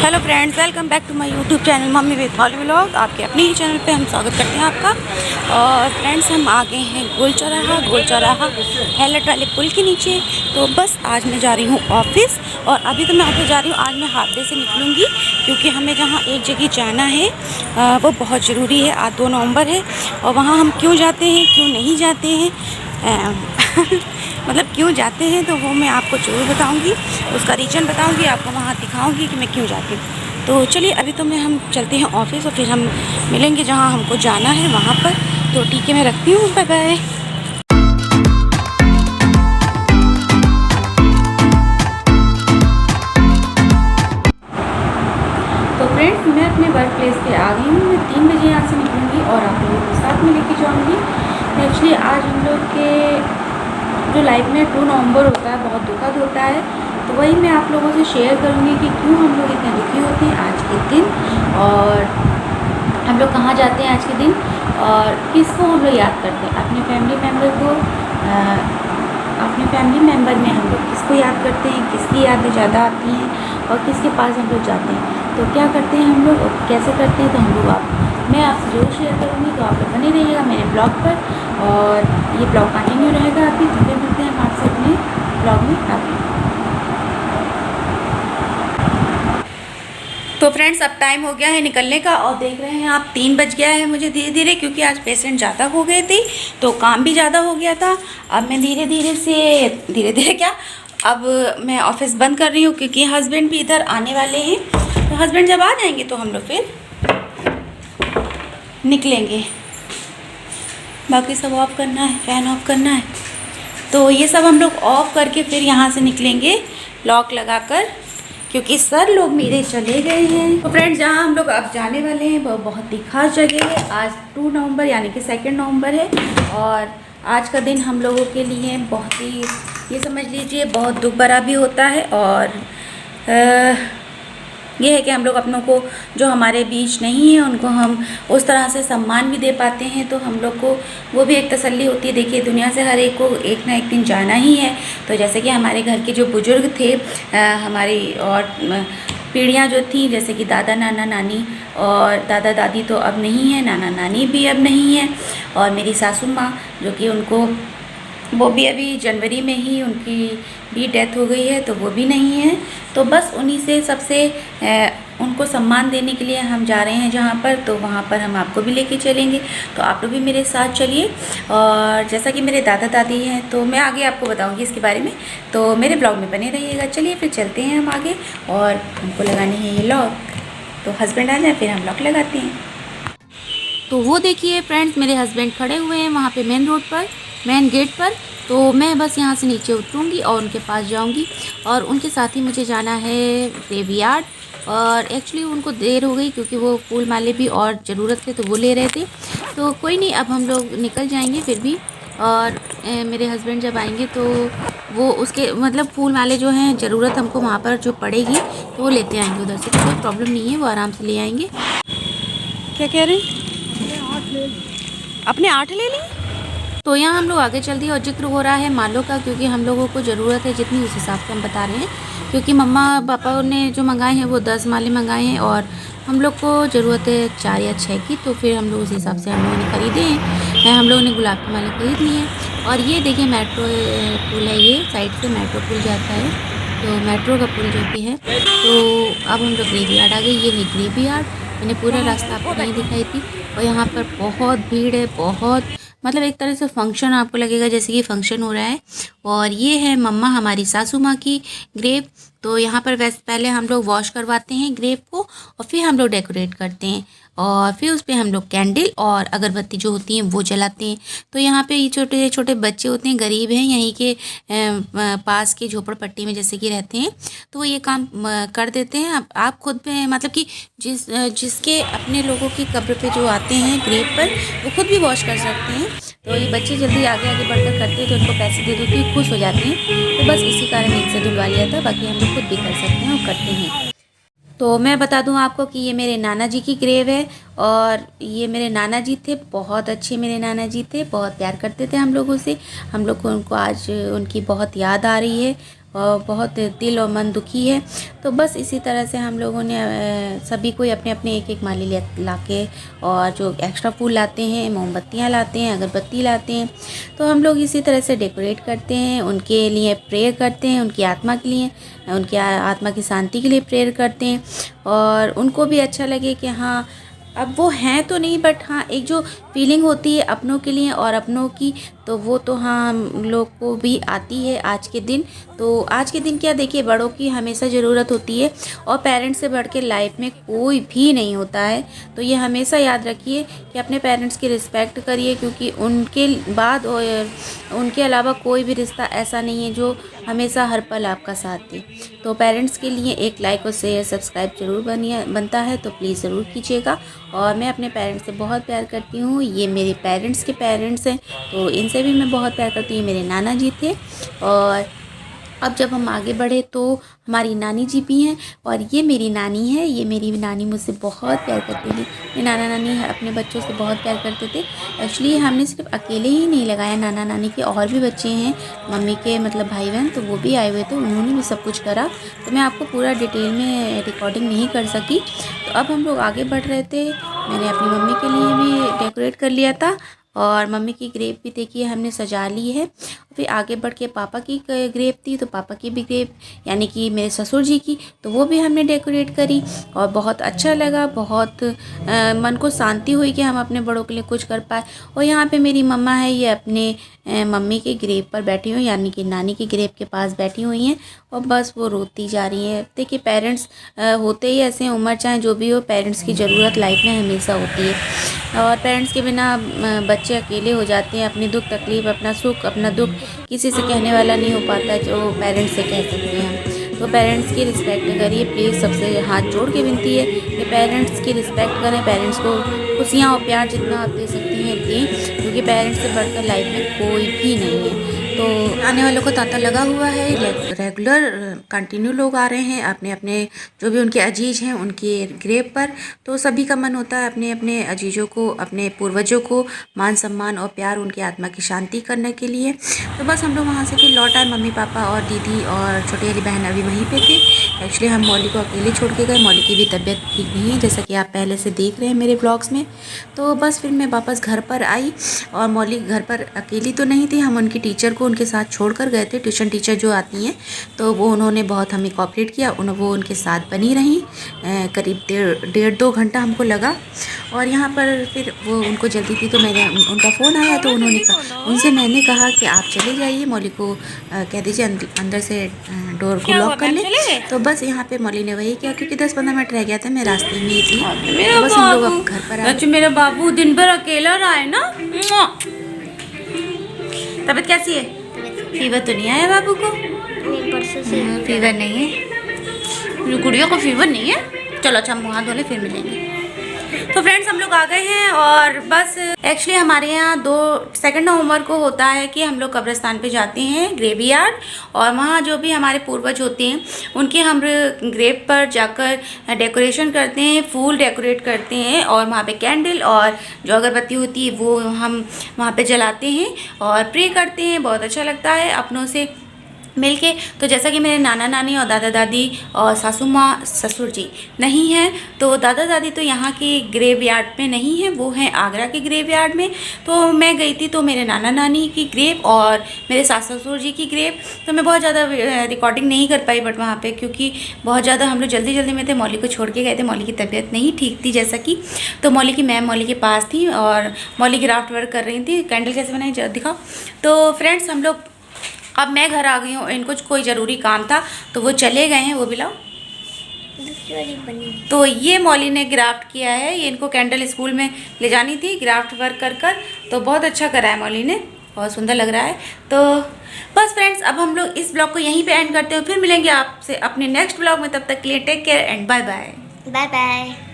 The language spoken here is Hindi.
Hello friends, welcome back to my YouTube channel mummy with Holly vlog. आपके अपने ही चैनल पे हम स्वागत करते हैं आपका। और फ्रेंड्स, हम आ गए हैं गोल चौराहा हैलट वाले पुल के नीचे। तो बस आज मैं जा रही हूँ ऑफिस, और अभी तो मैं ऑफिस जा रही हूँ। आज मैं हाफ डे से निकलूँगी क्योंकि हमें जहाँ एक जगह जाना है वो बहुत ज़रूरी है। आज 2 नवंबर है, और वहाँ हम क्यों जाते हैं क्यों नहीं जाते हैं मतलब क्यों जाते हैं तो वो मैं आपको ज़रूर बताऊंगी, उसका रीज़न बताऊंगी, आपको वहाँ दिखाऊंगी कि मैं क्यों जाती हूँ। तो चलिए अभी तो हम चलते हैं ऑफिस, और फिर हम मिलेंगे जहाँ हमको जाना है वहाँ पर। तो ठीक है, मैं रखती हूँ, बाय बाय। तो फ्रेंड्स, मैं अपने वर्क प्लेस पे आ गई हूँ। मैं 3 बजे यहाँ से निकलूँगी और आप लोगों को साथ में लेके जाऊँगी। एक्चुअली आज हम लोग के जो लाइफ में 2 नवंबर होता है बहुत दुखद होता है, तो वही मैं आप लोगों से शेयर करूँगी कि क्यों हम लोग इतने दुखी होते हैं आज के दिन, और हम लोग कहाँ जाते हैं आज के दिन, और किसको हम लोग याद करते हैं। अपने फैमिली मेम्बर को, अपने फैमिली मेम्बर में हम लोग किसको याद करते हैं, किसकी यादें ज़्यादा आती हैं, और किसके पास हम लोग जाते हैं। तो क्या करते हैं हम लोग और कैसे करते हैं, तो हम लोग मैं आपसे जरूर शेयर करूँगी। तो आप लोग बने रहिएगा मेरे ब्लॉग पर, और ये ब्लॉग कंटिन्यू रहेगा अभी। तो फिर मिलते हैं हम आपसे अपने ब्लॉग में अभी। तो फ्रेंड्स, अब टाइम हो गया है निकलने का, और देख रहे हैं आप 3 बज गया है मुझे धीरे धीरे, क्योंकि आज पेशेंट ज़्यादा हो गए थे तो काम भी ज़्यादा हो गया था। अब मैं धीरे धीरे क्या, अब मैं ऑफिस बंद कर रही हूँ क्योंकि हस्बैंड भी इधर आने वाले हैं। तो हस्बैंड जब आ जाएंगे तो हम लोग फिर निकलेंगे। बाकी सब ऑफ करना है, फ़ैन ऑफ करना है, तो ये सब हम लोग ऑफ करके फिर यहाँ से निकलेंगे लॉक लगाकर, क्योंकि सर लोग मेरे चले गए हैं। तो फ्रेंड्स, जहाँ हम लोग अब जाने वाले हैं वो बहुत ही खास जगह है। आज 2 नवंबर यानी कि 2 नवंबर है, और आज का दिन हम लोगों के लिए बहुत ही, ये समझ लीजिए, बहुत दुख भरा भी होता है। और ये है कि हम लोग अपनों को जो हमारे बीच नहीं है उनको हम उस तरह से सम्मान भी दे पाते हैं, तो हम लोग को वो भी एक तसल्ली होती है। देखिए, दुनिया से हर एक को एक ना एक दिन जाना ही है। तो जैसे कि हमारे घर के जो बुज़ुर्ग थे, हमारी और पीढ़ियाँ जो थी, जैसे कि दादा नाना नानी और दादा दादी तो अब नहीं है, नाना नानी भी अब नहीं है, और मेरी सासू माँ जो कि वो भी अभी जनवरी में ही उनकी भी डेथ हो गई है, तो वो भी नहीं है। तो बस उन्हीं से सबसे उनको सम्मान देने के लिए हम जा रहे हैं जहाँ पर, तो वहाँ पर हम आपको भी लेके चलेंगे। तो आप लोग भी मेरे साथ चलिए। और जैसा कि मेरे दादा दादी हैं, तो मैं आगे आपको बताऊँगी इसके बारे में, तो मेरे ब्लॉग में बने रहिएगा। चलिए फिर चलते हैं हम आगे, और हमको लगाने हैं ये लॉक। तो हस्बैंड आ जाए फिर हम लॉक लगाते हैं। तो वो देखिए फ्रेंड्स, मेरे हस्बैंड खड़े हुए हैं वहाँ पे मेन रोड पर, मेन गेट पर। तो मैं बस यहाँ से नीचे उतरूँगी और उनके पास जाऊँगी, और उनके साथ ही मुझे जाना है ग्रेवयार्ड। और एक्चुअली उनको देर हो गई क्योंकि वो फूल माले भी और ज़रूरत थे तो वो ले रहे थे। तो कोई नहीं, अब हम लोग निकल जाएंगे फिर भी। और मेरे हस्बैंड जब आएंगे तो वो उसके मतलब फूल माले जो हैं ज़रूरत हमको वहाँ पर जो पड़ेगी तो वो लेते आएंगे उधर से। तो कोई प्रॉब्लम नहीं है, वो आराम से ले आएंगे। क्या कह रहे हैं? अपने 8 ले ली। तो यहाँ हम लोग आगे चल दिए, और जिक्र हो रहा है मालों का, क्योंकि हम लोगों को ज़रूरत है जितनी, उस हिसाब से हम बता रहे हैं। क्योंकि मम्मा पापा ने जो मंगाए हैं वो 10 माले मंगाए हैं, और हम लोग को ज़रूरत है 4 या 6 की। तो फिर हम लोग उस हिसाब से हम लोगों ने ख़रीदे हैं। हम लोगों ने गुलाब की माला खरीद ली है। और ये देखिए मेट्रो पुल है, ये साइड से मेट्रो पुल जाता है, तो मेट्रो का पुल जो भी है। तो अब हम लोग ग्रेवयार्ड आ गए। ये है ग्रेवयार्ड, मैंने पूरा रास्ता आपको नहीं दिखाई थी। और यहाँ पर बहुत भीड़ है, बहुत, मतलब एक तरह से फंक्शन आपको लगेगा जैसे कि फंक्शन हो रहा है। और ये है मम्मा, हमारी सासू माँ की ग्रेव। तो यहाँ पर वैसे पहले हम लोग वॉश करवाते हैं ग्रेव को, और फिर हम लोग डेकोरेट करते हैं, और फिर उस पर हम लोग कैंडल और अगरबत्ती जो होती हैं वो जलाते हैं। तो यहाँ पे ये छोटे छोटे बच्चे होते हैं, गरीब हैं, यहीं के पास के झोपड़पट्टी में जैसे कि रहते हैं, तो वो ये काम कर देते हैं। आप खुद पे मतलब कि जिसके अपने लोगों की कब्र पे जो आते हैं ग्रेव पर, वो खुद भी वॉश कर सकते हैं। तो ये बच्चे जल्दी आगे आगे बढ़कर करते हैं, तो उनको पैसे दे दो तो ये खुश हो जाते हैं। तो बस इसी कारण इनसे धुलवा लिया था, बाकी हम लोग खुद भी कर सकते हैं और करते हैं। तो मैं बता दूं आपको कि ये मेरे नाना जी की ग्रेव है, और ये मेरे नाना जी थे, बहुत अच्छे मेरे नाना जी थे, बहुत प्यार करते थे हम लोगों से। हम लोग को उनको आज उनकी बहुत याद आ रही है, बहुत दिल और मन दुखी है। तो बस इसी तरह से हम लोगों ने सभी कोई अपने अपने एक एक माली ला के, और जो एक्स्ट्रा फूल लाते हैं, मोमबत्तियाँ लाते हैं, अगरबत्ती लाते हैं, तो हम लोग इसी तरह से डेकोरेट करते हैं, उनके लिए प्रेयर करते हैं, उनकी आत्मा के लिए, उनकी आत्मा की शांति के लिए प्रेयर करते हैं, और उनको भी अच्छा लगे कि हाँ अब वो हैं तो नहीं, बट हाँ एक जो फीलिंग होती है अपनों के लिए और अपनों की, तो वो तो हाँ हम लोग को भी आती है आज के दिन। तो आज के दिन क्या, देखिए बड़ों की हमेशा ज़रूरत होती है, और पेरेंट्स से बढ़ के लाइफ में कोई भी नहीं होता है। तो ये हमेशा याद रखिए कि अपने पेरेंट्स की रिस्पेक्ट करिए, क्योंकि उनके बाद और उनके अलावा कोई भी रिश्ता ऐसा नहीं है जो हमेशा हर पल आपका साथ दे। तो पेरेंट्स के लिए एक लाइक और शेयर सब्सक्राइब जरूर बनता है, तो प्लीज़ ज़रूर कीजिएगा। और मैं अपने पेरेंट्स से बहुत प्यार करती हूँ, ये मेरे पेरेंट्स के पेरेंट्स हैं, तो इनसे भी मैं बहुत प्यार करती हूँ। मेरे नाना जी थे, और अब जब हम आगे बढ़े तो हमारी नानी जी भी हैं, और ये मेरी नानी है। ये मेरी नानी मुझसे बहुत प्यार करती थी। मेरे नाना नानी अपने बच्चों से बहुत प्यार करते थे। एक्चुअली हमने सिर्फ अकेले ही नहीं लगाया, नाना नानी के और भी बच्चे हैं, मम्मी के मतलब भाई बहन, तो वो भी आए हुए थे, उन्होंने भी सब कुछ करा। तो मैं आपको पूरा डिटेल में रिकॉर्डिंग नहीं कर सकी। तो अब हम लोग आगे बढ़ रहे थे। मैंने अपनी मम्मी के लिए भी डेकोरेट कर लिया था, और मम्मी की ग्रेव भी देखिए हमने सजा ली है। फिर आगे बढ़ के पापा की ग्रेव थी, तो पापा की भी ग्रेव यानी कि मेरे ससुर जी की, तो वो भी हमने डेकोरेट करी, और बहुत अच्छा लगा। बहुत मन को शांति हुई कि हम अपने बड़ों के लिए कुछ कर पाए। और यहाँ पे मेरी मम्मा है, ये अपने मम्मी के ग्रेव पर बैठी हुई, यानी कि नानी की ग्रेव के पास बैठी हुई हैं, और बस वो रोती जा रही है। देखिए पेरेंट्स होते ही ऐसे, उम्र चाहे जो भी हो, पेरेंट्स की ज़रूरत लाइफ में हमेशा होती है, और पेरेंट्स के बिना बच्चे अकेले हो जाते हैं। अपनी दुख तकलीफ़, अपना सुख, अपना दुख किसी से कहने वाला नहीं हो पाता जो पेरेंट्स से कह सकते हैं हम। तो पेरेंट्स की रिस्पेक्ट करिए प्लीज़, सबसे हाथ जोड़ के विनती है कि पेरेंट्स की रिस्पेक्ट करें, पेरेंट्स को खुशियाँ और प्यार जितना आप दे सकती हैं दें, क्योंकि पेरेंट्स से बढ़कर लाइफ में कोई भी नहीं है। तो आने वालों को तांता लगा हुआ है, रेगुलर कंटिन्यू लोग आ रहे हैं अपने अपने जो भी उनके अजीज हैं उनके ग्रेव पर। तो सभी का मन होता है अपने अपने अजीजों को, अपने पूर्वजों को मान सम्मान और प्यार, उनकी आत्मा की शांति करने के लिए। तो बस हम लोग वहाँ से फिर लौट आए, मम्मी पापा और दीदी और छोटी वाली बहन अभी वहीं पे थे। एक्चुअली हम मौली को अकेले छोड़ के गए, मौली की भी तबीयत ठीक नहीं है, जैसा कि आप पहले से देख रहे हैं मेरे ब्लॉग्स में। तो बस फिर मैं वापस घर पर आई, और मौली घर पर अकेली तो नहीं थी, हम उनकी टीचर को उनके साथ छोड़कर गए थे। ट्यूशन टीचर जो आती हैं, तो वो उन्होंने बहुत हमें कोऑपरेट किया, वो उनके साथ बनी रहीं। करीब 1.5-2 घंटा हमको लगा। और यहाँ पर फिर वो उनको जल्दी थी, तो मैंने उनका फ़ोन आया, तो उनसे मैंने कहा कि आप चले जाइए, मौली को कह दीजिए अंदर से डोर को लॉक कर ले। तो बस यहाँ पे मौली ने वही किया, क्योंकि 10-15 मिनट रह गया था, मैं रास्ते में ही थी। तो बस हम लोग अब घर पर आए। मेरा बाबू दिन भर अकेला रहा है ना। तबीयत कैसी है? फीवर तो नहीं आया बाबू को? परसों से फीवर नहीं है, गुड़िया को फीवर नहीं है। चलो अच्छा, हम मुँह हाथ धो ले फिर मिलेंगे। तो फ्रेंड्स हम लोग आ गए हैं, और बस एक्चुअली हमारे यहाँ 2 नवंबर को होता है कि हम लोग कब्रिस्तान पे जाते हैं, ग्रेवयार्ड, और वहाँ जो भी हमारे पूर्वज होते हैं उनके हम ग्रेव पर जाकर डेकोरेशन करते हैं, फूल डेकोरेट करते हैं, और वहाँ पे कैंडल और जो अगरबत्ती होती है वो हम वहाँ पे जलाते हैं और प्रे करते हैं। बहुत अच्छा लगता है अपनों से मिलके। तो जैसा कि मेरे नाना नानी और दादा दादी और सासू माँ ससुर जी नहीं हैं, तो दादा दादी तो यहाँ की ग्रेवयार्ड में नहीं है, वो हैं आगरा के ग्रेवयार्ड में। तो मैं गई थी, तो मेरे नाना नानी की ग्रेव और मेरे सास ससुर जी की ग्रेव, तो मैं बहुत ज़्यादा रिकॉर्डिंग नहीं कर पाई, बट वहाँ पे क्योंकि बहुत ज़्यादा हम लोग जल्दी जल्दी में थे, मौली को छोड़ के गए थे, मौली की तबीयत नहीं ठीक थी जैसा कि। तो मौली की मैम मौली के पास थी, और मौली क्राफ्ट वर्क कर रही थी। कैंडल कैसे बनाई जरा दिखाओ। तो फ्रेंड्स हम लोग, अब मैं घर आ गई हूँ, इनको कोई ज़रूरी काम था तो वो चले गए हैं, वो भी लाओ। तो ये मौली ने ग्राफ्ट किया है, ये इनको कैंडल स्कूल में ले जानी थी ग्राफ्ट वर्क कर कर, तो बहुत अच्छा करा है मौली ने, बहुत सुंदर लग रहा है। तो बस फ्रेंड्स अब हम लोग इस ब्लॉग को यहीं पे एंड करते हैं, फिर मिलेंगे आपसे अपने नेक्स्ट ब्लॉग में। तब तक के लिए take care and bye bye. Bye bye.